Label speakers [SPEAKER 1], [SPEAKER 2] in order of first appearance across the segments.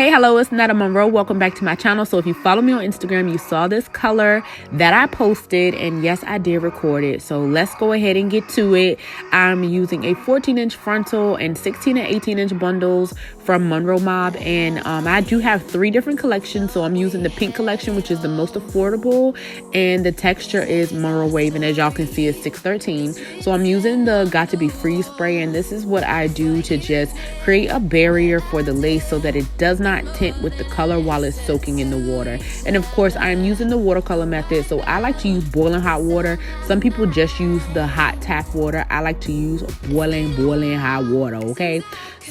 [SPEAKER 1] Hey, hello, it's Netta Monroe. Welcome back to my channel. So if you follow me on Instagram, you saw this color that I posted, and yes, I did record it. So let's go ahead and get to it. I'm using a 14-inch frontal and 16 and 18-inch bundles from Monroemobb, and I do have 3 different collections. So I'm using the pink collection, which is the most affordable, and the texture is Monroe wave, and as y'all can see, it's 613. So I'm using the Got to Be Freeze spray, and this is what I do to just create a barrier for the lace so that it does not tint with the color while it's soaking in the water. And of course, I'm using the watercolor method, so I like to use boiling hot water. Some people just use the hot tap water. I like to use boiling hot water. Okay,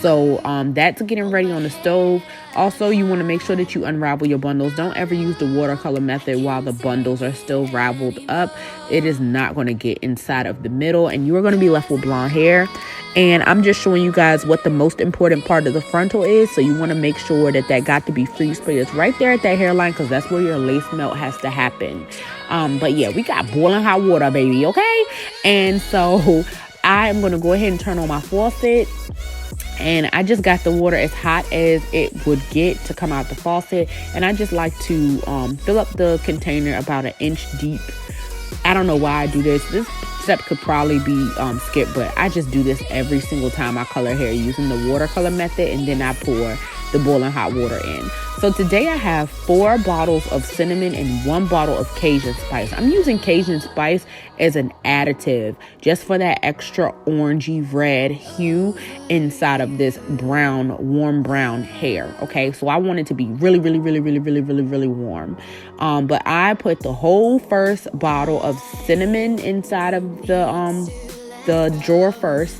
[SPEAKER 1] so that's getting ready on the stove. Also, you want to make sure that you unravel your bundles. Don't ever use the watercolor method while the bundles are still raveled up. It is not going to get inside of the middle, and you are going to be left with blonde hair. And I'm just showing you guys what the most important part of the frontal is. So you want to make sure that that Got to Be Freeze spray is right there at that hairline, because that's where your lace melt has to happen. But yeah, we got boiling hot water, baby. Okay. And so I'm going to go ahead and turn on my faucet. And I just got the water as hot as it would get to come out the faucet. And I just like to fill up the container about 1 inch deep. I don't know why I do this. This step could probably be skipped, but I just do this every single time I color hair using the watercolor method, and then I pour the boiling hot water in. So today I have 4 bottles of cinnamon and 1 bottle of Cajun spice. I'm using Cajun spice as an additive just for that extra orangey red hue inside of this brown, warm brown hair. Okay, so I want it to be really warm. But I put the whole first bottle of cinnamon inside of the drawer first.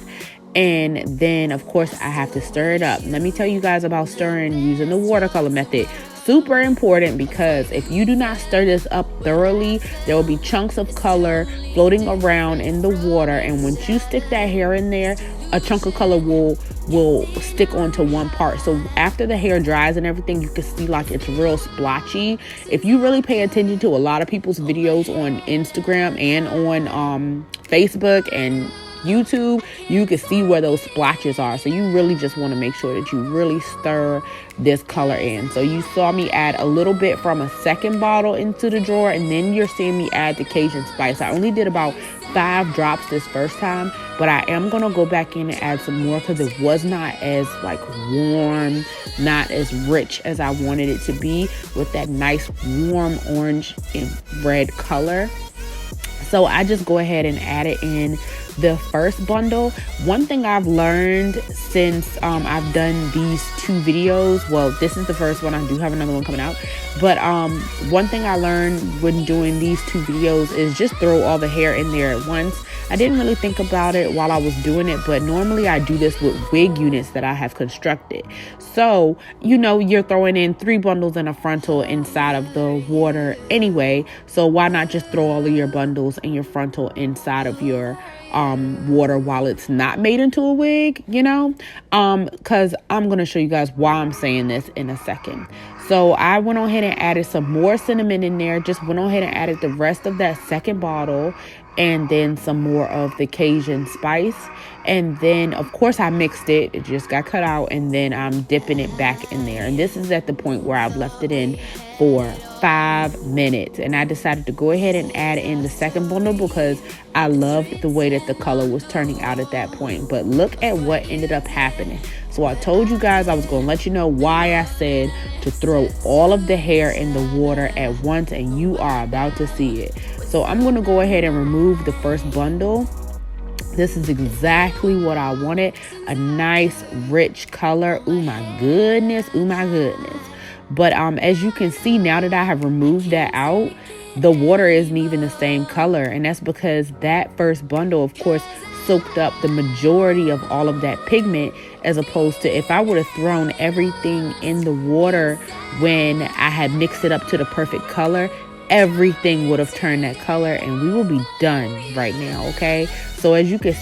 [SPEAKER 1] And then, of course, I have to stir it up. Let me tell you guys about stirring using the watercolor method. Super important, because if you do not stir this up thoroughly, there will be chunks of color floating around in the water. And once you stick that hair in there, a chunk of color will stick onto one part. So after the hair dries and everything, you can see like it's real splotchy. If you really pay attention to a lot of people's videos on Instagram and on Facebook and YouTube, you can see where those splotches are. So you really just want to make sure that you really stir this color in. So you saw me add a little bit from a second bottle into the drawer, and then you're seeing me add the Cajun spice. I only did about 5 drops this first time, but I am gonna go back in and add some more because it was not as like warm, not as rich as I wanted it to be with that nice warm orange and red color. So I just go ahead and add it in the first bundle. One thing I've learned since I've done these 2 videos, well, this is the first one, I do have another one coming out, but one thing I learned when doing these 2 videos is just throw all the hair in there at once. I didn't really think about it while I was doing it, but normally I do this with wig units that I have constructed. So, you know, you're throwing in 3 bundles and a frontal inside of the water anyway. So why not just throw all of your bundles and your frontal inside of your water while it's not made into a wig, you know? Because I'm going to show you guys why I'm saying this in a second. So I went on ahead and added some more cinnamon in there. Just went on ahead and added the rest of that second bottle, and then some more of the Cajun spice. And then, of course, I mixed it. It just got cut out, and then I'm dipping it back in there. And this is at the point where I've left it in for 5 minutes. And I decided to go ahead and add in the second bundle because I loved the way that the color was turning out at that point. But look at what ended up happening. So I told you guys I was going to let you know why I said to throw all of the hair in the water at once, and you are about to see it. So I'm going to go ahead and remove the first bundle. This is exactly what I wanted. A nice rich color. Oh my goodness. Oh my goodness. But as you can see, now that I have removed that out, the water isn't even the same color. And that's because that first bundle, of course, soaked up the majority of all of that pigment, as opposed to if I would have thrown everything in the water when I had mixed it up to the perfect color, everything would have turned that color and we will be done right now. Okay, so as you can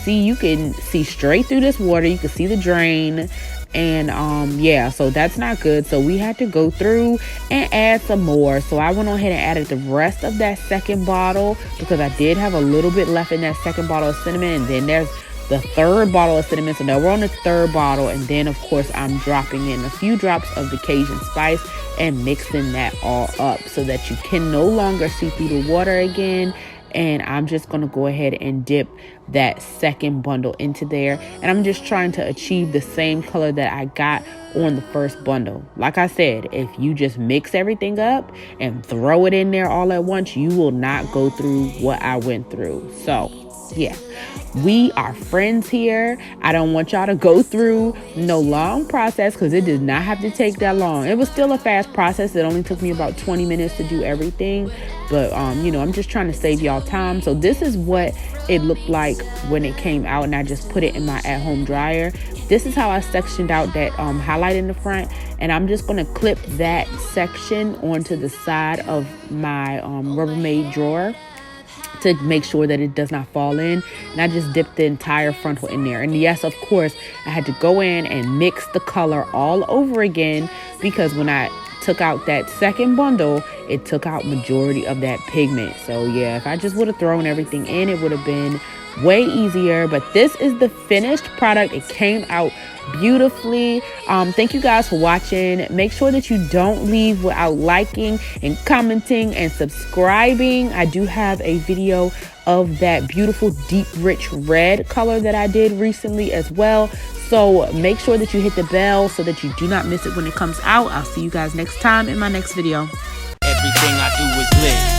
[SPEAKER 1] see straight through this water. You can see the drain, and yeah, so that's not good. So we had to go through and add some more. So I went on ahead and added the rest of that second bottle because I did have a little bit left in that second bottle of cinnamon, and then there's the third bottle of cinnamon. So now we're on the third bottle, and then of course I'm dropping in a few drops of the Cajun spice and mixing that all up so that you can no longer see through the water again. And I'm just going to go ahead and dip that second bundle into there. And I'm just trying to achieve the same color that I got on the first bundle. Like I said, if you just mix everything up and throw it in there all at once, you will not go through what I went through. So yeah, we are friends here. I don't want y'all to go through no long process, because it did not have to take that long. It was still a fast process. It only took me about 20 minutes to do everything. But, you know, I'm just trying to save y'all time. So this is what it looked like when it came out, and I just put it in my at-home dryer. This is how I sectioned out that highlight in the front. And I'm just going to clip that section onto the side of my Rubbermaid drawer to make sure that it does not fall in. And I just dipped the entire frontal in there. And yes, of course, I had to go in and mix the color all over again, because when I took out that second bundle, it took out majority of that pigment. So yeah, if I just would have thrown everything in, it would have been way easier. But this is the finished product. It came out beautifully. Thank you guys for watching. Make sure that you don't leave without liking and commenting and subscribing. I do have a video of that beautiful deep rich red color that I did recently as well. So make sure that you hit the bell so that you do not miss it when it comes out. I'll see you guys next time in my next video.
[SPEAKER 2] Everything I do is lit.